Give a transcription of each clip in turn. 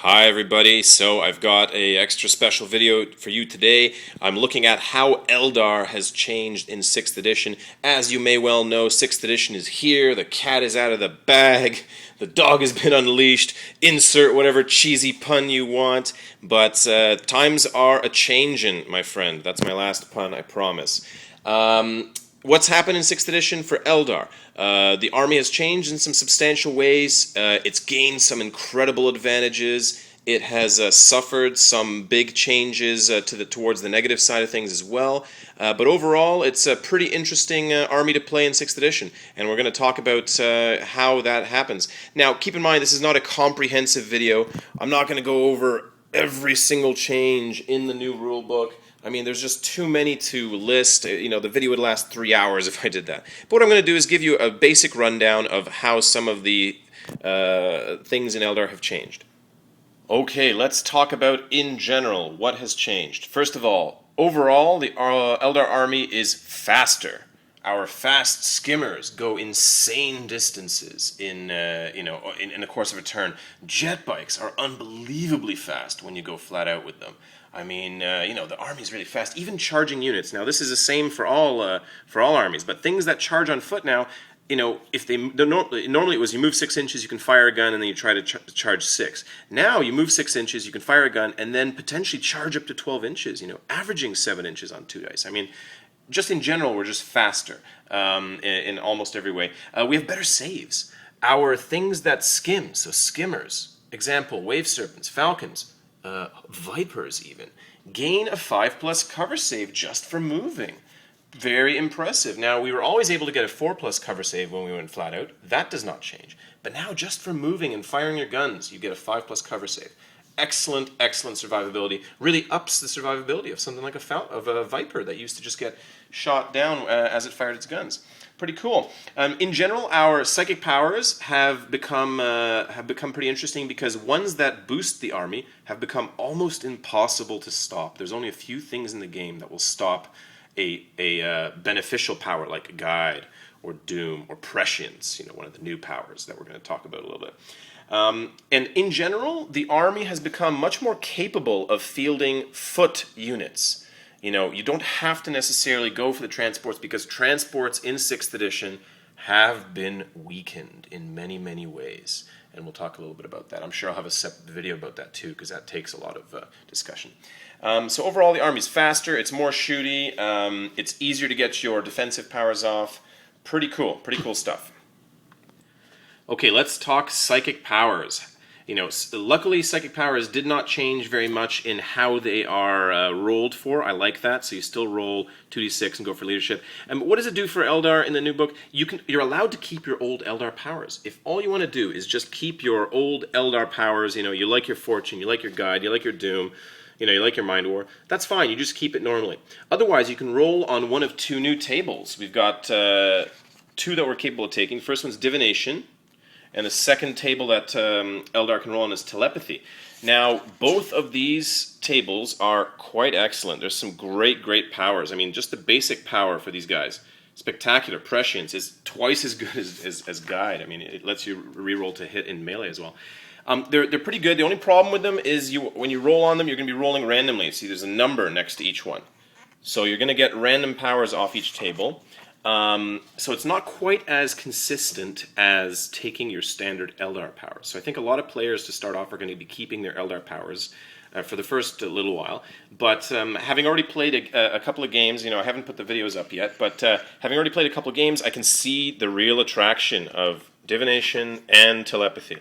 Hi everybody, so I've got a extra special video for you today. I'm looking at how Eldar has changed in 6th edition. As you may well know, 6th edition is here, the cat is out of the bag, the dog has been unleashed, insert whatever cheesy pun you want, but times are a-changin', my friend. That's my last pun, I promise. What's happened in 6th edition for Eldar? The army has changed in some substantial ways. It's gained some incredible advantages. It has suffered some big changes towards the negative side of things as well. But overall, it's a pretty interesting army to play in 6th edition, and we're going to talk about how that happens. Now, keep in mind, this is not a comprehensive video. I'm not going to go over every single change in the new rulebook. I mean, there's just too many to list. The video would last 3 hours if I did that. But what I'm going to do is give you a basic rundown of how some of the things in Eldar have changed. Okay, let's talk about, in general, what has changed. First of all, overall, the Eldar army is faster. Our fast skimmers go insane distances in the course of a turn. Jet bikes are unbelievably fast when you go flat out with them. I mean, the army's really fast. Even charging units. Now, this is the same for all armies, but things that charge on foot now, if normally it was you move 6 inches, you can fire a gun, and then you try to charge 6. Now you move 6 inches, you can fire a gun, and then potentially charge up to 12 inches. Averaging 7 inches on 2 dice. I mean, just in general, we're just faster in almost every way. We have better saves. Our things that skim, so skimmers, example, wave serpents, falcons, vipers even, gain a 5+ cover save just for moving. Very impressive. Now, we were always able to get a 4+ cover save when we went flat out. That does not change. But now, just for moving and firing your guns, you get a 5+ cover save. Excellent, excellent survivability. Really ups the survivability of something like a viper that used to just get shot down as it fired its guns. Pretty cool. In general, our psychic powers have become pretty interesting because ones that boost the army have become almost impossible to stop. There's only a few things in the game that will stop a beneficial power like Guide or Doom or Prescience, one of the new powers that we're going to talk about a little bit. And in general, the army has become much more capable of fielding foot units. You don't have to necessarily go for the transports because transports in 6th edition have been weakened in many, many ways. And we'll talk a little bit about that. I'm sure I'll have a separate video about that too because that takes a lot of discussion. So overall, the army's faster, it's more shooty, it's easier to get your defensive powers off. Pretty cool stuff. Okay, let's talk psychic powers. Luckily, psychic powers did not change very much in how they are rolled for. I like that. So you still roll 2d6 and go for leadership. And what does it do for Eldar in the new book? You're allowed to keep your old Eldar powers. If all you want to do is just keep your old Eldar powers, you like your fortune, you like your guide, you like your doom, you like your mind war, that's fine. You just keep it normally. Otherwise, you can roll on one of 2 new tables. We've got 2 that we're capable of taking. The first one's divination. And the second table that Eldar can roll on is telepathy. Now, both of these tables are quite excellent. There's some great powers. I mean, just the basic power for these guys. Spectacular. Prescience is twice as good as Guide. I mean, it lets you reroll to hit in melee as well. They're pretty good. The only problem with them is when you roll on them, you're going to be rolling randomly. See, there's a number next to each one. So you're going to get random powers off each table. So it's not quite as consistent as taking your standard Eldar powers. So I think a lot of players to start off are going to be keeping their Eldar powers for the first little while. But having already played a couple of games, I haven't put the videos up yet, but having already played a couple of games, I can see the real attraction of divination and telepathy.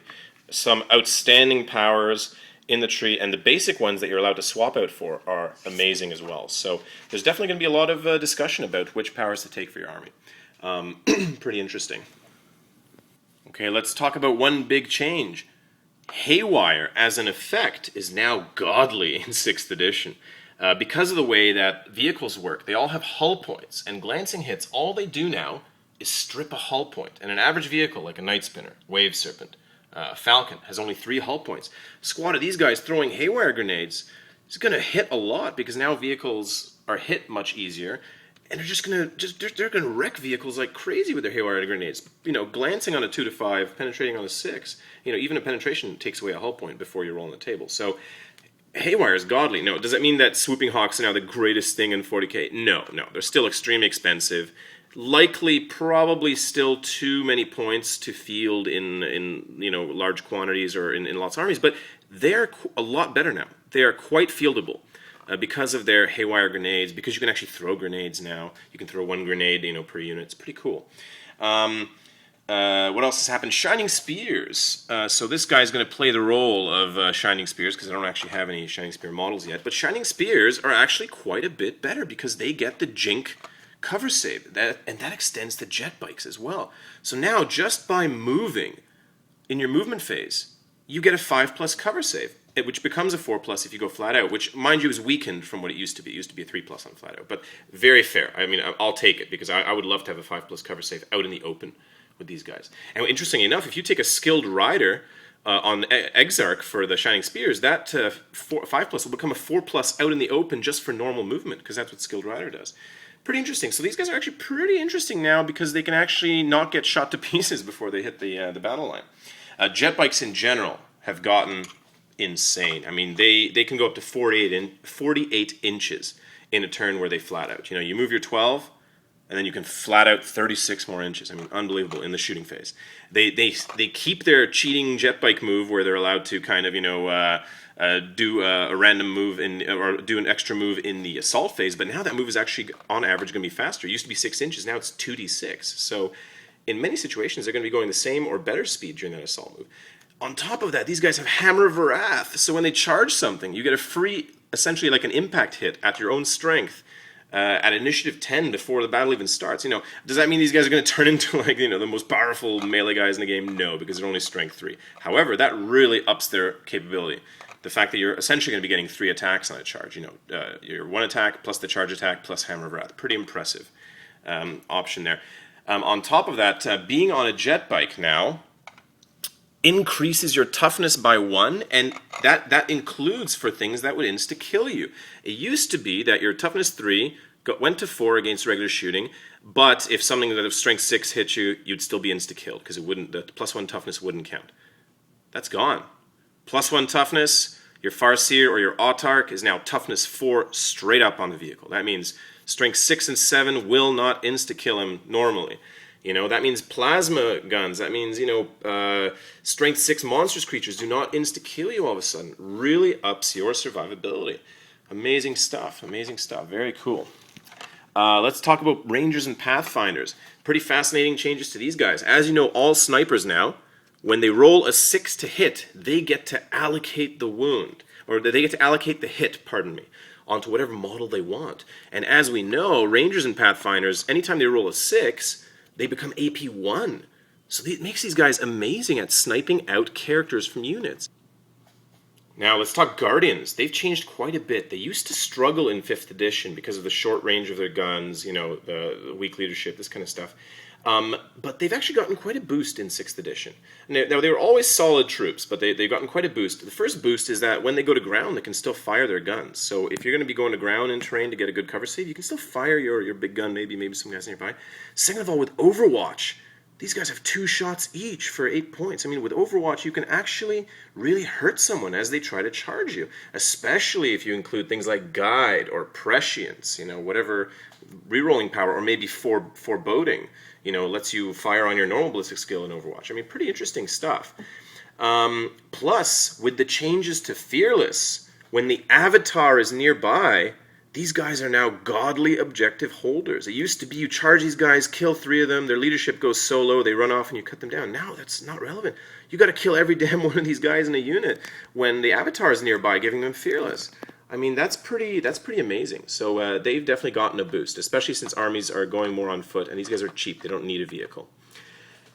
Some outstanding powers in the tree, and the basic ones that you're allowed to swap out for are amazing as well. So there's definitely going to be a lot of discussion about which powers to take for your army. Pretty interesting. Okay, let's talk about one big change. Haywire, as an effect, is now godly in 6th edition. Because of the way that vehicles work, they all have hull points, and glancing hits, all they do now is strip a hull point. And an average vehicle, like a Night Spinner, Wave Serpent, Falcon, has only 3 hull points. A squad of these guys throwing haywire grenades is going to hit a lot because now vehicles are hit much easier. and they're just gonna they're gonna wreck vehicles like crazy with their haywire grenades. You know, glancing on a 2 to 5, penetrating on a 6. You know, even a penetration takes away a hull point before you roll on the table. So haywire is godly. No, does that mean that swooping hawks are now the greatest thing in 40k? No, they're still extremely expensive. Likely, probably still too many points to field in you know, large quantities or in lots of armies, but they're a lot better now. They are quite fieldable. Because of their haywire grenades, because you can actually throw grenades now. You can throw 1 grenade, you know, per unit. It's pretty cool. What else has happened? Shining Spears. So this guy's going to play the role of Shining Spears, because I don't actually have any Shining Spear models yet. But Shining Spears are actually quite a bit better because they get the Jink cover save, and that extends to jet bikes as well. So now, just by moving in your movement phase, you get a 5+ cover save, which becomes a 4+ if you go flat out, which, mind you, is weakened from what it used to be. It used to be a 3+ on flat out, but very fair. I mean, I'll take it, because I would love to have a 5+ cover save out in the open with these guys. And interestingly enough, if you take a skilled rider on Exarch for the Shining Spears, that 5+ will become a 4+ out in the open just for normal movement, because that's what skilled rider does. Pretty interesting. So these guys are actually pretty interesting now, because they can actually not get shot to pieces before they hit the battle line. Jet bikes in general have gotten insane. I mean, they can go up to 48 inches in a turn where they flat out. You know, you move your 12, and then you can flat out 36 more inches. I mean, unbelievable in the shooting phase. They keep their cheating jet bike move where they're allowed to kind of, you know, do a random move or do an extra move in the assault phase, but now that move is actually on average going to be faster. It used to be 6 inches, now it's 2d6. So in many situations, they're going to be going the same or better speed during that assault move. On top of that, these guys have Hammer of Wrath, so when they charge something, you get a free, essentially like an impact hit at your own strength at initiative 10 before the battle even starts. You know, does that mean these guys are going to turn into, like, you know, the most powerful melee guys in the game? No, because they're only strength 3. However, that really ups their capability. The fact that you're essentially going to be getting 3 attacks on a charge. You know, your 1 attack plus the charge attack plus Hammer of Wrath. Pretty impressive option there. On top of that, being on a jet bike now increases your toughness by 1, and that includes for things that would insta-kill you. It used to be that your toughness 3 went to 4 against regular shooting, but if something that of strength 6 hit you, you'd still be insta-killed, because the +1 toughness wouldn't count. That's gone. +1 toughness, your Farseer or your Autarch is now toughness 4 straight up on the vehicle. That means strength 6 and 7 will not insta-kill him normally. You know, that means plasma guns. That means, you know, strength 6 monstrous creatures do not insta-kill you all of a sudden. Really ups your survivability. Amazing stuff. Amazing stuff. Very cool. Let's talk about Rangers and Pathfinders. Pretty fascinating changes to these guys. As you know, all snipers now, when they roll a 6 to hit, they get to allocate the wound, or they get to allocate the hit, pardon me, onto whatever model they want. And as we know, Rangers and Pathfinders, anytime they roll a 6, they become AP 1. So it makes these guys amazing at sniping out characters from units. Now let's talk Guardians. They've changed quite a bit. They used to struggle in 5th edition because of the short range of their guns, you know, the weak leadership, this kind of stuff. But they've actually gotten quite a boost in 6th edition. Now, they were always solid troops, but they've gotten quite a boost. The first boost is that when they go to ground, they can still fire their guns. So if you're going to be going to ground in terrain to get a good cover save, you can still fire your big gun, maybe some guys nearby. Second of all, with Overwatch, these guys have 2 shots each for 8 points. I mean, with Overwatch, you can actually really hurt someone as they try to charge you, especially if you include things like Guide or Prescience, you know, whatever rerolling power, or maybe Foreboding, you know, lets you fire on your normal ballistic skill in Overwatch. I mean, pretty interesting stuff. Plus, with the changes to Fearless, when the avatar is nearby, these guys are now godly objective holders. It used to be you charge these guys, kill 3 of them, their leadership goes solo, they run off and you cut them down. Now that's not relevant. You got to kill every damn one of these guys in a unit when the avatar is nearby, giving them Fearless. I mean, that's pretty amazing. So they've definitely gotten a boost, especially since armies are going more on foot, and these guys are cheap. They don't need a vehicle.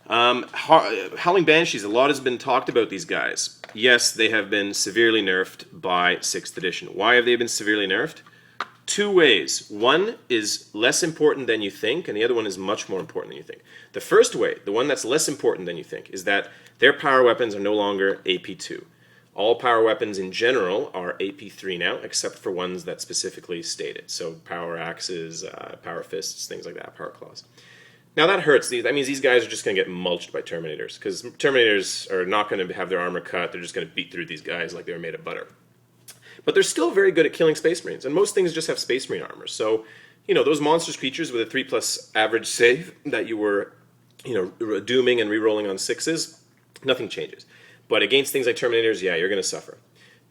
Howling Banshees, a lot has been talked about these guys. Yes, they have been severely nerfed by 6th edition. Why have they been severely nerfed? 2 ways. One is less important than you think, and the other one is much more important than you think. The first way, the one that's less important than you think, is that their power weapons are no longer AP2. All power weapons in general are AP3 now, except for ones that specifically state it. So power axes, power fists, things like that, power claws. Now that hurts. That means these guys are just going to get mulched by Terminators, because Terminators are not going to have their armor cut. They're just going to beat through these guys like they were made of butter. But they're still very good at killing Space Marines, and most things just have Space Marine armor. So, those monstrous creatures with a 3+ average save that you were, dooming and re-rolling on 6s, nothing changes. But against things like Terminators, yeah, you're going to suffer.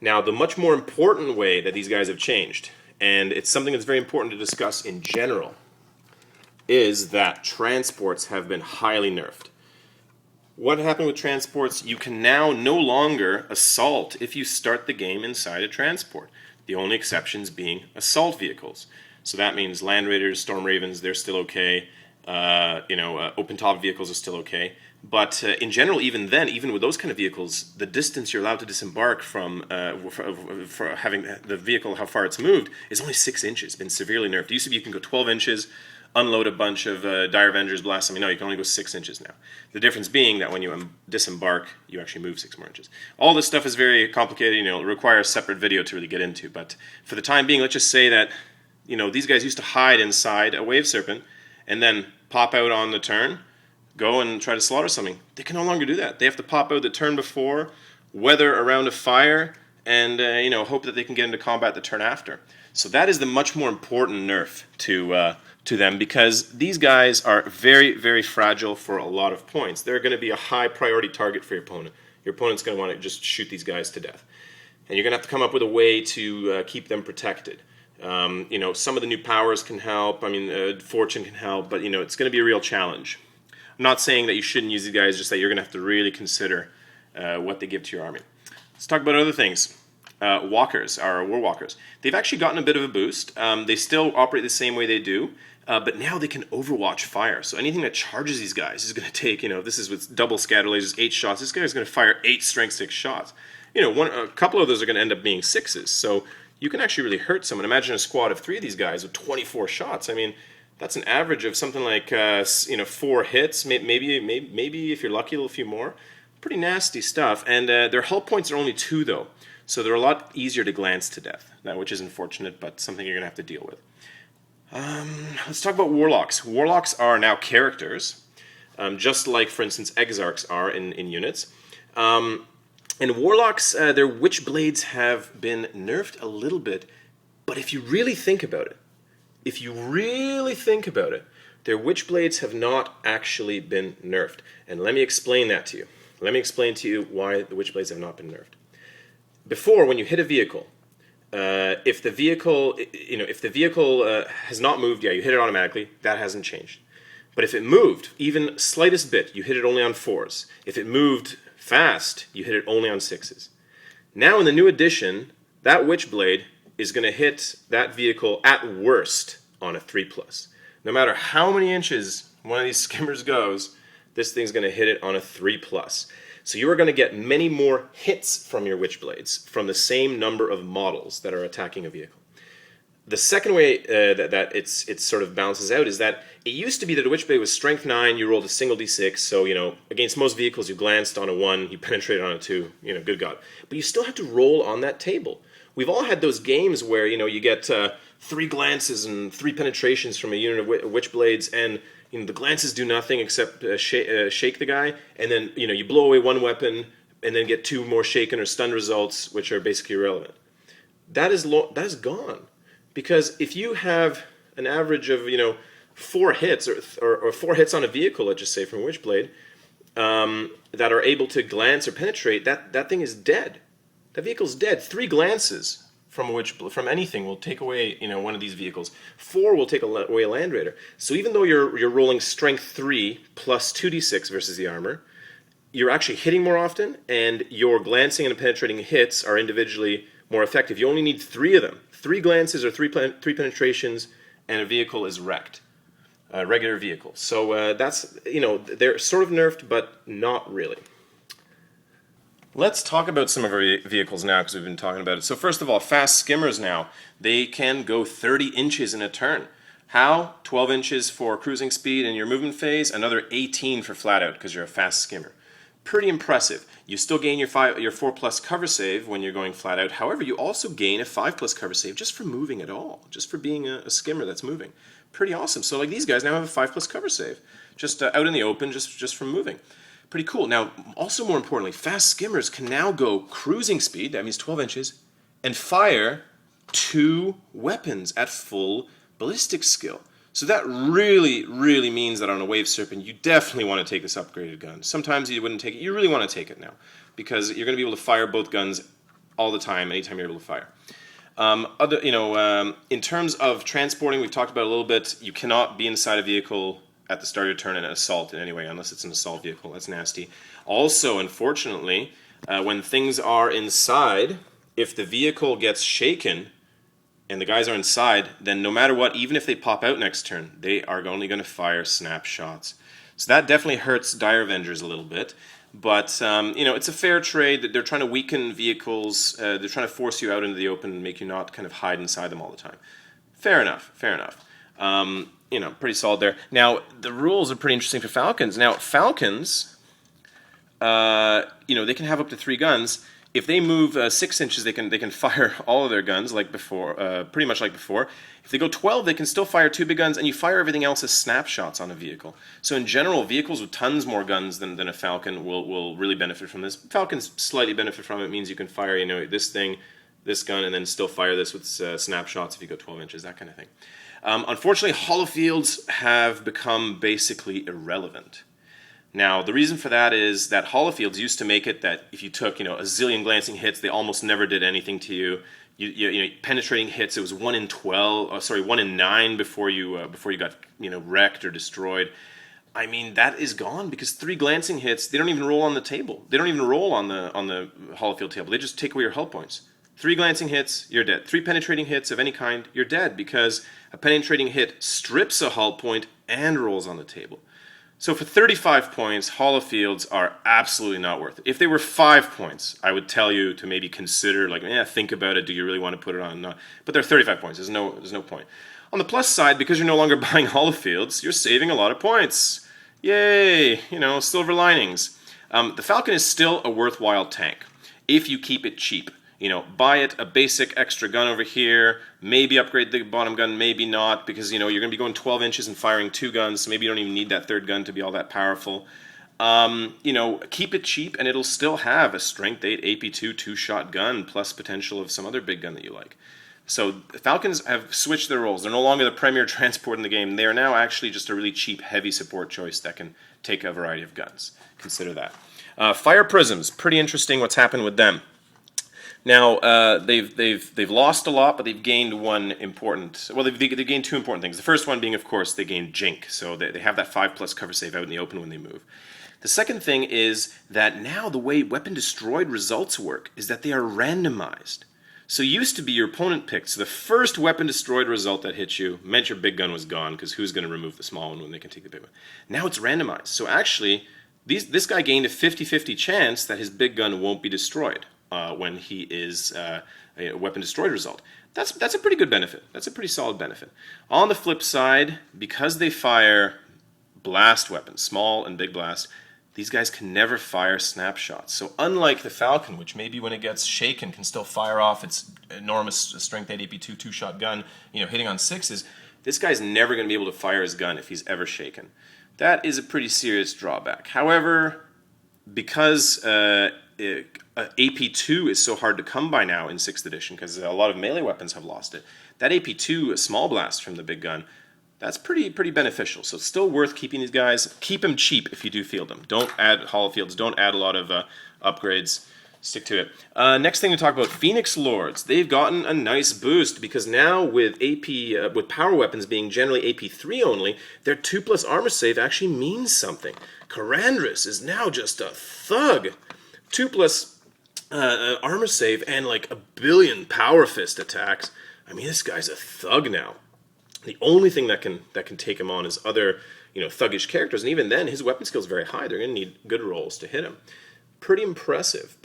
Now, the much more important way that these guys have changed, and it's something that's very important to discuss in general, is that transports have been highly nerfed. What happened with transports? You can now no longer assault if you start the game inside a transport. The only exceptions being assault vehicles. So that means Land Raiders, Storm Ravens, they're still okay. Open top vehicles are still okay. But in general, even then, even with those kind of vehicles, the distance you're allowed to disembark from for having the vehicle, how far it's moved, is only 6 inches. It's been severely nerfed. It used to be you can go 12 inches, unload a bunch of Dire Avengers, blast them. No, you can only go 6 inches now. The difference being that when you disembark, you actually move 6 more inches. All this stuff is very complicated. It requires a separate video to really get into. But for the time being, let's just say that these guys used to hide inside a Wave Serpent and then pop out on the turn, go and try to slaughter something. They can no longer do that. They have to pop out the turn before, weather a round of fire, and hope that they can get into combat the turn after. So that is the much more important nerf to them, because these guys are very, very fragile for a lot of points. They're going to be a high priority target for your opponent. Your opponent's going to want to just shoot these guys to death. And you're going to have to come up with a way to keep them protected. Some of the new powers can help. Fortune can help, but it's going to be a real challenge. I'm not saying that you shouldn't use these guys, just that you're going to have to really consider what they give to your army. Let's talk about other things. Walkers, our War Walkers. They've actually gotten a bit of a boost. They still operate the same way they do, but now they can overwatch fire. So anything that charges these guys is going to take, this is with double scatter lasers, 8 shots. This guy's going to fire 8 strength 6 shots. A couple of those are going to end up being 6s. So you can actually really hurt someone. Imagine a squad of 3 of these guys with 24 shots. That's an average of something like 4 hits, maybe if you're lucky, a few more. Pretty nasty stuff. And their hull points are only 2 though, so they're a lot easier to glance to death. Which is unfortunate, but something you're going to have to deal with. Let's talk about Warlocks. Warlocks are now characters, just like, for instance, Exarchs are in units. And Warlocks, their Witchblades have been nerfed a little bit, but if you really think about it, their Witchblades have not actually been nerfed. And let me explain that to you. Let me explain to you why the Witchblades have not been nerfed. Before, when you hit a vehicle, if the vehicle has not moved, you hit it automatically. That hasn't changed. But if it moved, even slightest bit, you hit it only on 4s. If it moved fast, you hit it only on 6s. Now in the new edition, that Witchblade is going to hit that vehicle at worst on a 3+. No matter how many inches one of these skimmers goes, this thing's going to hit it on a 3+. So you are going to get many more hits from your Witchblades from the same number of models that are attacking a vehicle. The second way that it sort of balances out is that it used to be that a Witchblade was strength 9, you rolled a single d6, so against most vehicles you glanced on a 1, you penetrated on a 2, good God. But you still have to roll on that table. We've all had those games where you get 3 glances and 3 penetrations from a unit of Witchblades, and the glances do nothing except shake the guy, and then you blow away 1 weapon and then get 2 more shaken or stunned results, which are basically irrelevant. That is gone, because if you have an average of 4 hits or 4 hits on a vehicle, let's just say from a Witchblade, that are able to glance or penetrate, that thing is dead. That vehicle's dead. 3 glances from anything will take away one of these vehicles. 4 will take away a Land Raider. So even though you're rolling strength 3 plus 2d6 versus the armor, you're actually hitting more often, and your glancing and penetrating hits are individually more effective. You only need 3 of them. 3 glances or 3 penetrations, and a vehicle is wrecked. A regular vehicle. So that's they're sort of nerfed, but not really. Let's talk about some of our vehicles now, because we've been talking about it. So first of all, fast skimmers now, they can go 30 inches in a turn. How? 12 inches for cruising speed in your movement phase, another 18 for flat out, because you're a fast skimmer. Pretty impressive. You still gain your 4+ cover save when you're going flat out. However, you also gain a 5+ cover save just for moving at all, just for being a skimmer that's moving. Pretty awesome. So like these guys now have a 5+ cover save, just out in the open, just from moving. Pretty cool. Now, also more importantly, fast skimmers can now go cruising speed, that means 12 inches, and fire 2 weapons at full ballistic skill. So that really, really means that on a Wave Serpent, you definitely want to take this upgraded gun. Sometimes you wouldn't take it. You really want to take it now, because you're going to be able to fire both guns all the time, anytime you're able to fire. In terms of transporting, we've talked about it a little bit. You cannot be inside a vehicle at the start of your turn in an assault in any way, unless it's an assault vehicle. That's nasty. Also, unfortunately, when things are inside, if the vehicle gets shaken and the guys are inside, then no matter what, even if they pop out next turn, they are only going to fire snapshots. So that definitely hurts Dire Avengers a little bit. But, it's a fair trade. That they're trying to weaken vehicles. They're trying to force you out into the open and make you not kind of hide inside them all the time. Fair enough, fair enough. Pretty solid there. Now, the rules are pretty interesting for Falcons. Now, Falcons, they can have up to 3 guns. If they move 6 inches, they can fire all of their guns like before, pretty much like before. If they go 12, they can still fire 2 big guns, and you fire everything else as snapshots on a vehicle. So in general, vehicles with tons more guns than a Falcon will really benefit from this. Falcons slightly benefit from it. It means you can fire this thing, this gun, and then still fire this with snapshots if you go 12 inches, that kind of thing. Unfortunately, holofields have become basically irrelevant. Now, the reason for that is that holofields used to make it that if you took, a zillion glancing hits, they almost never did anything to you. Penetrating hits, it was 1 in 9 before you got, wrecked or destroyed. I mean, that is gone because 3 glancing hits, they don't even roll on the table. They don't even roll on the holofield table. They just take away your hull points. 3 glancing hits, you're dead. 3 penetrating hits of any kind, you're dead because a penetrating hit strips a hull point and rolls on the table. So for 35 points, holofields are absolutely not worth it. If they were 5 points, I would tell you to maybe consider, think about it. Do you really want to put it on? No. But they're 35 points. There's no point. On the plus side, because you're no longer buying holofields, you're saving a lot of points. Yay! Silver linings. The Falcon is still a worthwhile tank if you keep it cheap. Buy it a basic extra gun over here, maybe upgrade the bottom gun, maybe not, because, you're going to be going 12 inches and firing 2 guns, so maybe you don't even need that 3rd gun to be all that powerful. Keep it cheap, and it'll still have a Strength 8 AP2 2-shot gun, plus potential of some other big gun that you like. So the Falcons have switched their roles. They're no longer the premier transport in the game. They are now actually just a really cheap, heavy support choice that can take a variety of guns. Consider that. Fire Prisms, pretty interesting what's happened with them. Now, they've lost a lot, but they've gained they've gained 2 important things. The first one being, of course, they gained Jink, so they have that 5+ cover save out in the open when they move. The second thing is that now the way Weapon Destroyed results work is that they are randomized. So used to be your opponent picked, so the first Weapon Destroyed result that hit you meant your big gun was gone, because who's going to remove the small one when they can take the big one? Now it's randomized, so actually, this guy gained a 50-50 chance that his big gun won't be destroyed. When he is a Weapon Destroyed result. That's a pretty good benefit. That's a pretty solid benefit. On the flip side, because they fire blast weapons, small and big blast, these guys can never fire snapshots. So unlike the Falcon, which maybe when it gets shaken can still fire off its enormous Strength 8 AP2 2-shot gun, hitting on 6s, this guy's never going to be able to fire his gun if he's ever shaken. That is a pretty serious drawback. However, because AP2 is so hard to come by now in 6th edition because a lot of melee weapons have lost it. That AP2, a small blast from the big gun, that's pretty beneficial. So it's still worth keeping these guys. Keep them cheap if you do field them. Don't add holofields. Don't add a lot of upgrades. Stick to it. Next thing to talk about, Phoenix Lords. They've gotten a nice boost because now with with power weapons being generally AP3 only, their 2+ armor save actually means something. Karandras is now just a thug. 2+ armor save and like 1 billion power fist attacks. I mean, this guy's a thug now. The only thing that can take him on is other thuggish characters, and even then his weapon skill is very high. They're going to need good rolls to hit him. Pretty impressive.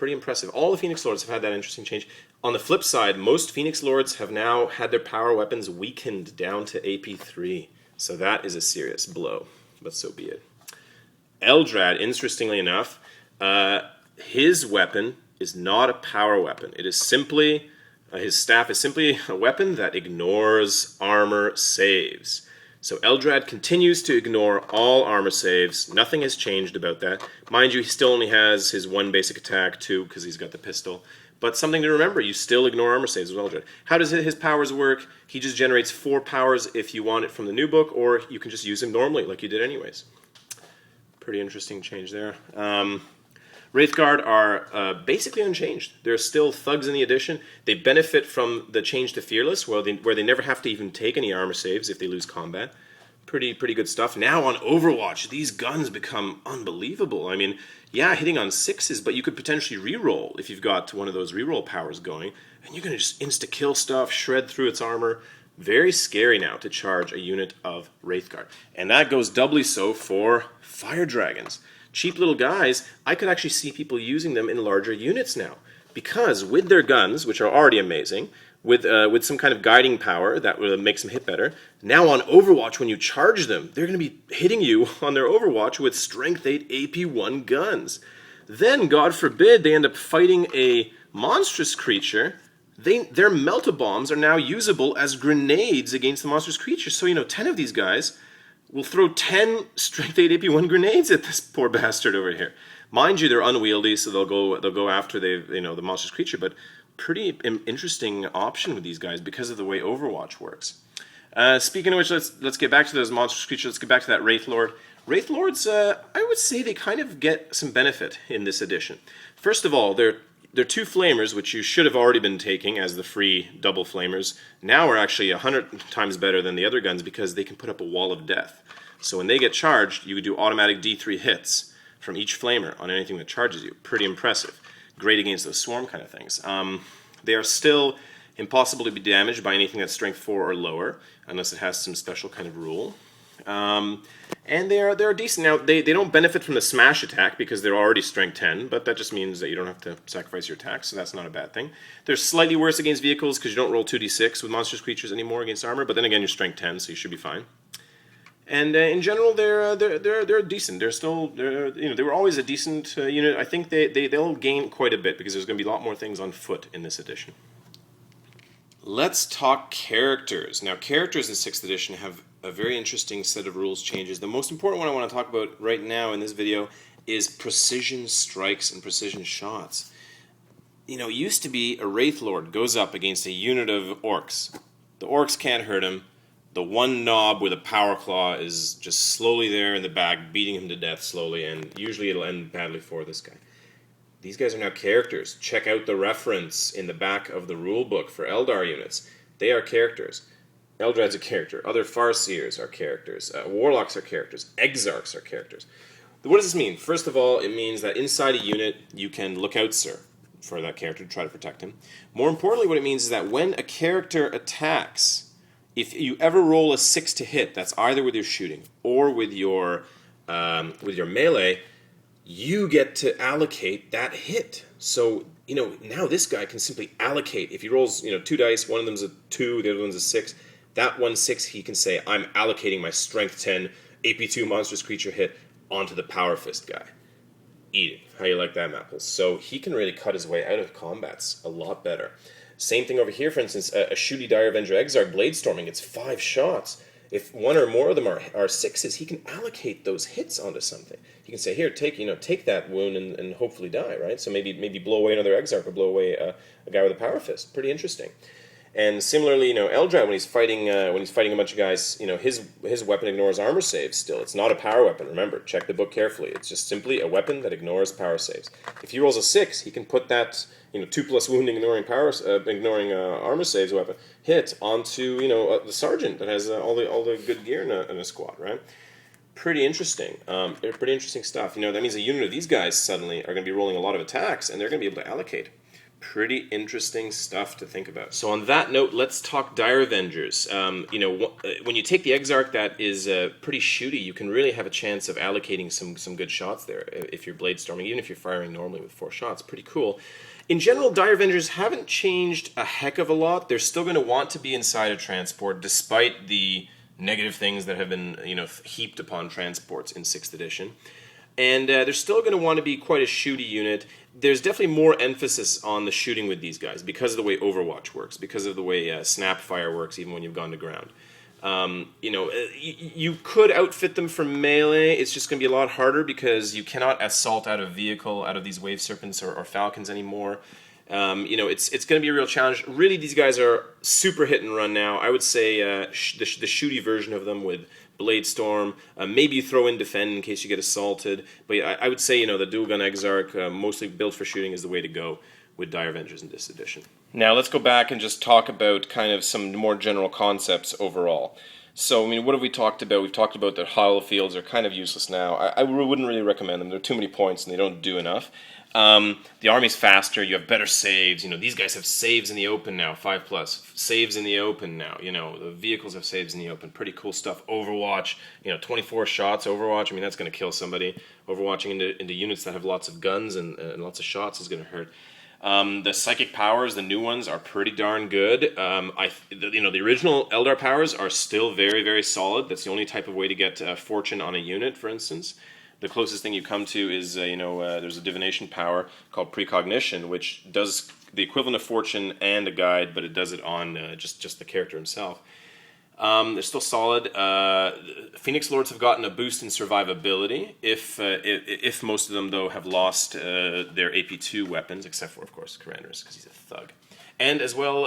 All the Phoenix Lords have had that interesting change. On the flip side, most Phoenix Lords have now had their power weapons weakened down to AP3. So that is a serious blow, but so be it. Eldrad, interestingly enough, His weapon is not a power weapon. It is simply, his staff is simply a weapon that ignores armor saves. So Eldrad continues to ignore all armor saves. Nothing has changed about that. Mind you, he still only has his one basic attack, too, because he's got the pistol. But something to remember, you still ignore armor saves with Eldrad. How does his powers work? He just generates 4 powers if you want it from the new book, or you can just use him normally, like you did anyways. Pretty interesting change there. Wraithguard are basically unchanged. They're still thugs in the edition. They benefit from the change to Fearless, where they never have to even take any armor saves if they lose combat. Pretty good stuff. Now on Overwatch, these guns become unbelievable. I mean, yeah, hitting on 6s, but you could potentially reroll if you've got one of those reroll powers going, and you're going to just insta-kill stuff, shred through its armor. Very scary now to charge a unit of Wraithguard. And that goes doubly so for Fire Dragons. Cheap little guys, I could actually see people using them in larger units now. Because with their guns, which are already amazing, with some kind of guiding power that makes them hit better, now on Overwatch, when you charge them, they're going to be hitting you on their Overwatch with Strength 8 AP1 guns. Then, God forbid, they end up fighting a monstrous creature. Their Melt-A-Bombs are now usable as grenades against the monstrous creature. So, 10 of these guys will throw 10 Strength 8 AP1 grenades at this poor bastard over here. Mind you, they're unwieldy, so they'll go after the monstrous creature, but pretty interesting option with these guys because of the way Overwatch works. Speaking of which, let's get back to those monstrous creatures. Let's get back to that Wraith Lord. Wraith Lords, I would say they kind of get some benefit in this edition. First of all, they're 2 flamers, which you should have already been taking as the free double flamers. Now are actually 100 times better than the other guns because they can put up a wall of death. So when they get charged, you do automatic D3 hits from each flamer on anything that charges you. Pretty impressive. Great against those swarm kind of things. They are still impossible to be damaged by anything that's strength 4 or lower, unless it has some special kind of rule. And they're decent. Now, they don't benefit from the smash attack because they're already strength 10, but that just means that you don't have to sacrifice your attack, so that's not a bad thing. They're slightly worse against vehicles because you don't roll 2d6 with monstrous creatures anymore against armor, but then again, you're strength 10, so you should be fine. And in general, they're decent. They were always a decent unit. I think they'll gain quite a bit because there's going to be a lot more things on foot in this edition. Let's talk characters. Now, characters in 6th edition have a very interesting set of rules changes. The most important one I want to talk about right now in this video is precision strikes and precision shots. It used to be a Wraith Lord goes up against a unit of orcs. The orcs can't hurt him. The one knob with a power claw is just slowly there in the back, beating him to death slowly, and usually it'll end badly for this guy. These guys are now characters. Check out the reference in the back of the rulebook for Eldar units. They are characters. Eldrad's a character. Other Farseers are characters. Warlocks are characters. Exarchs are characters. What does this mean? First of all, it means that inside a unit, you can look out, sir, for that character to try to protect him. More importantly, what it means is that when a character attacks, if you ever roll a 6 to hit, that's either with your shooting or with your melee, you get to allocate that hit. So, now this guy can simply allocate. If he rolls, 2 dice, one of them's a 2, the other one's a 6, that 1/6 he can say, I'm allocating my strength 10 AP2 monstrous creature hit onto the power fist guy. Eat it. How you like that, Mapples? So he can really cut his way out of combats a lot better. Same thing over here, for instance, a shooty Dire Avenger Exarch Bladestorming, it's 5 shots. If one or more of them are 6s, he can allocate those hits onto something. He can say, here, take that wound and hopefully die, right? So maybe blow away another Exarch or blow away a guy with a power fist. Pretty interesting. And similarly, Eldrad, when he's fighting a bunch of guys, his weapon ignores armor saves still. It's not a power weapon. Remember, check the book carefully. It's just simply a weapon that ignores power saves. If he rolls a 6, he can put that 2+ wounding ignoring armor saves weapon hit onto the sergeant that has all the good gear in a squad, right? Pretty interesting. Pretty interesting stuff. That means a unit of these guys suddenly are going to be rolling a lot of attacks, and they're going to be able to allocate. Pretty interesting stuff to think about. So on that note, let's talk Dire Avengers. When you take the Exarch that is pretty shooty, you can really have a chance of allocating some good shots there if you're Bladestorming, even if you're firing normally with 4 shots. Pretty cool. In general, Dire Avengers haven't changed a heck of a lot. They're still going to want to be inside a transport, despite the negative things that have been heaped upon transports in 6th edition. And they're still going to want to be quite a shooty unit. There's definitely more emphasis on the shooting with these guys because of the way Overwatch works, because of the way Snapfire works, even when you've gone to ground. You could outfit them for melee. It's just going to be a lot harder because you cannot assault out of vehicle, out of these Wave Serpents or Falcons anymore. It's going to be a real challenge. Really, these guys are super hit and run now. I would say the shooty version of them with Blade Storm. Maybe you throw in Defend in case you get assaulted. But I would say, the Dual Gun Exarch, mostly built for shooting, is the way to go with Dire Avengers in this edition. Now, let's go back and just talk about kind of some more general concepts overall. So, what have we talked about? We've talked about that hollow fields are kind of useless now. I wouldn't really recommend them. There are too many points and they don't do enough. The army's faster, you have better saves. These guys have saves in the open now, 5+. Saves in the open now. The vehicles have saves in the open. Pretty cool stuff. Overwatch, 24 shots Overwatch. That's going to kill somebody. Overwatching into units that have lots of guns and lots of shots is going to hurt. The psychic powers, the new ones, are pretty darn good. The original Eldar powers are still very, very solid. That's the only type of way to get fortune on a unit, for instance. The closest thing you come to is, there's a divination power called Precognition, which does the equivalent of fortune and a guide, but it does it on just the character himself. They're still solid. Phoenix Lords have gotten a boost in survivability, if most of them, though, have lost their AP2 weapons, except for, of course, Commander's, because he's a thug. And as well,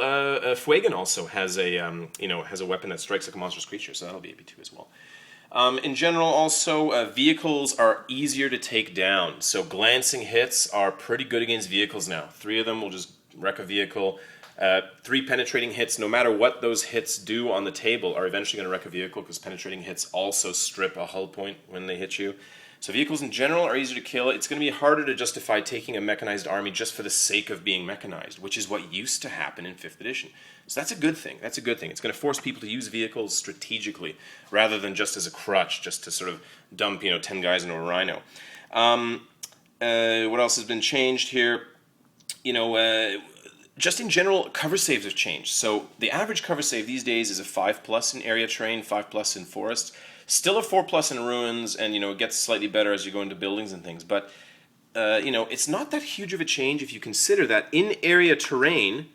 Fuegan also has a weapon that strikes like a monstrous creature, so that'll be AP2 as well. In general, also, vehicles are easier to take down. So glancing hits are pretty good against vehicles now. 3 of them will just wreck a vehicle. 3 penetrating hits, no matter what those hits do on the table, are eventually going to wreck a vehicle because penetrating hits also strip a hull point when they hit you. So vehicles in general are easier to kill. It's going to be harder to justify taking a mechanized army just for the sake of being mechanized, which is what used to happen in 5th edition. So that's a good thing. That's a good thing. It's going to force people to use vehicles strategically rather than just as a crutch, just to sort of dump 10 guys into a rhino. What else has been changed here? Just in general, cover saves have changed. So the average cover save these days is a 5+ in area terrain, 5+ in forest. Still a 4+ in ruins, and it gets slightly better as you go into buildings and things. But it's not that huge of a change if you consider that in area terrain,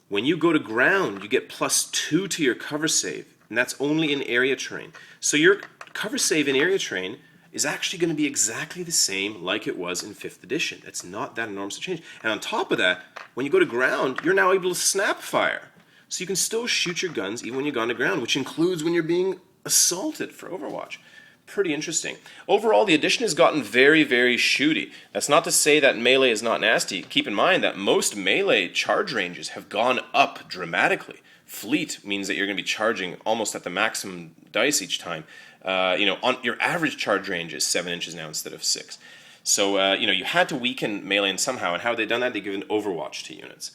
when you go to ground, you get +2 to your cover save, and that's only in area terrain. So your cover save in area terrain is actually going to be exactly the same like it was in 5th edition. It's not that enormous a change. And on top of that, when you go to ground, you're now able to snap fire. So you can still shoot your guns even when you've gone to ground, which includes when you're being assaulted for Overwatch. Pretty interesting. Overall, the edition has gotten very, very shooty. That's not to say that melee is not nasty. Keep in mind that most melee charge ranges have gone up dramatically. Fleet means that you're going to be charging almost at the maximum dice each time. On your average charge range is 7 inches now instead of 6. So, you had to weaken melee somehow, and how they done that? They given Overwatch to units,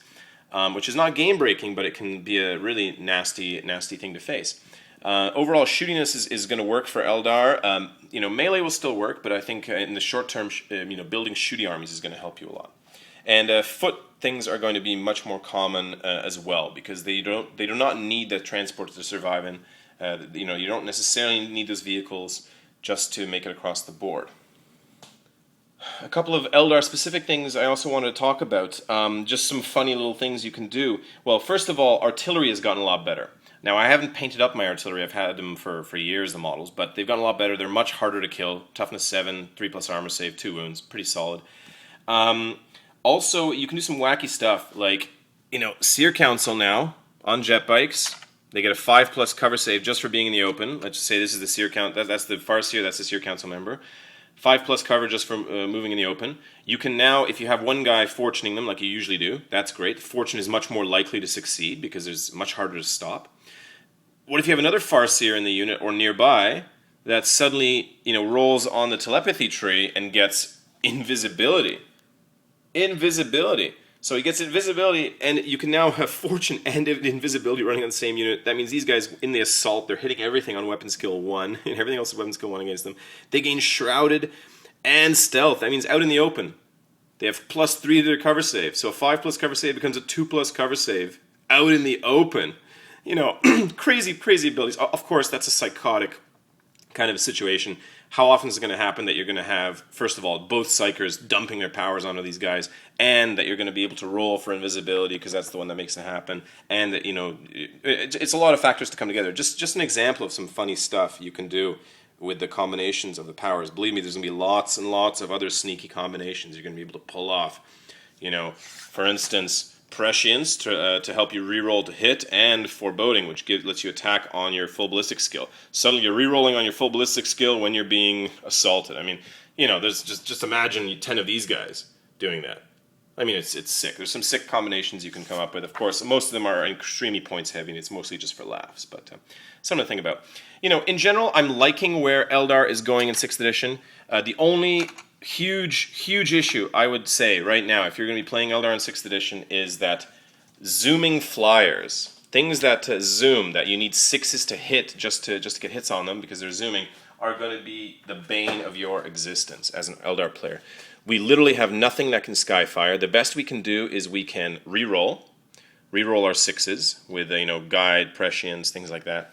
which is not game-breaking, but it can be a really nasty thing to face. Overall, shootiness is going to work for Eldar. Melee will still work, but I think in the short term, building shooty armies is going to help you a lot. And foot things are going to be much more common as well, because they do not need the transport to survive in. You don't necessarily need those vehicles just to make it across the board. A couple of Eldar specific things I also wanted to talk about. Just some funny little things you can do. Well, first of all, artillery has gotten a lot better. Now, I haven't painted up my artillery. I've had them for years, the models, but they've gotten a lot better. They're much harder to kill. Toughness 7, 3+ armor save, 2 wounds. Pretty solid. Also, you can do some wacky stuff, like, Seer Council now on jet bikes. They get a 5+ cover save just for being in the open. Let's just say this is the Seer Council. That's the Farseer, that's the Seer Council member. 5+ cover just for moving in the open. You can now, if you have one guy fortuning them like you usually do, that's great. Fortune is much more likely to succeed because it's much harder to stop. What if you have another Farseer in the unit or nearby that suddenly, rolls on the telepathy tree and gets invisibility? Invisibility. So he gets invisibility, and you can now have fortune and invisibility running on the same unit. That means these guys, in the assault, they're hitting everything on weapon skill 1, and everything else is weapon skill 1 against them. They gain shrouded and stealth. That means out in the open. They have +3 to their cover save. So a 5+ cover save becomes a 2+ cover save out in the open. Crazy abilities. Of course, that's a psychotic kind of situation. how often is it going to happen that you're going to have, first of all, both psychers dumping their powers onto these guys, and that you're going to be able to roll for invisibility because that's the one that makes it happen, and that, it's a lot of factors to come together. Just an example of some funny stuff you can do with the combinations of the powers. Believe me, there's going to be lots and lots of other sneaky combinations you're going to be able to pull off. For instance, prescience to help you reroll to hit, and foreboding, which lets you attack on your full ballistic skill. Suddenly you're rerolling on your full ballistic skill when you're being assaulted. I mean, there's just imagine 10 of these guys doing that. I mean, it's sick. There's some sick combinations you can come up with. Of course, most of them are extremely points heavy, and it's mostly just for laughs, but something to think about. In general, I'm liking where Eldar is going in 6th edition. The only huge issue I would say right now, if you're going to be playing Eldar in 6th edition, is that zooming flyers, things that zoom, that you need 6s to hit just to get hits on them because they're zooming, are going to be the bane of your existence as an Eldar player. We literally have nothing that can skyfire. The best we can do is we can reroll our 6s with guide, prescience, things like that.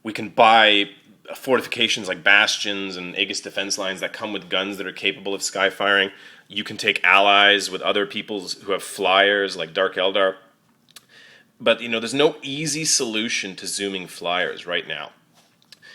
We can buy fortifications like bastions and Aegis defense lines that come with guns that are capable of skyfiring. You can take allies with other peoples who have flyers like Dark Eldar. But there's no easy solution to zooming flyers right now.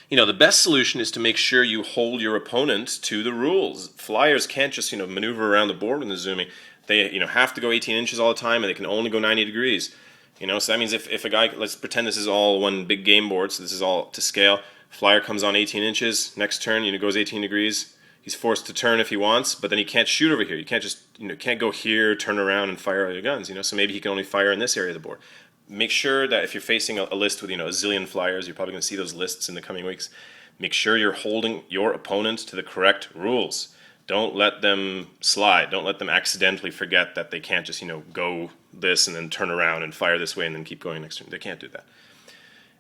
The best solution is to make sure you hold your opponent to the rules. Flyers can't just maneuver around the board when they're zooming. They have to go 18 inches all the time, and they can only go 90 degrees. So that means if a guy, let's pretend this is all one big game board, so this is all to scale. Flyer comes on 18 inches, next turn, goes 18 degrees. He's forced to turn if he wants, but then he can't shoot over here. You can't just, can't go here, turn around, and fire all your guns, So maybe he can only fire in this area of the board. Make sure that if you're facing a list with, a zillion flyers, you're probably going to see those lists in the coming weeks. Make sure you're holding your opponent to the correct rules. Don't let them slide. Don't let them accidentally forget that they can't just, go this and then turn around and fire this way and then keep going next turn. They can't do that.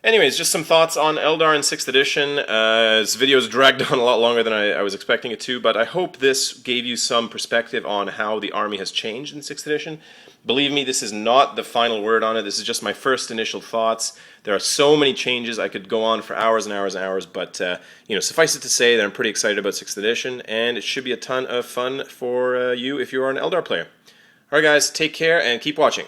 Anyways, just some thoughts on Eldar in 6th edition. This video is dragged on a lot longer than I was expecting it to, but I hope this gave you some perspective on how the army has changed in 6th edition. Believe me, this is not the final word on it. This is just my first initial thoughts. There are so many changes. I could go on for hours and hours and hours, but suffice it to say that I'm pretty excited about 6th edition, and it should be a ton of fun for you if you are an Eldar player. All right, guys, take care and keep watching.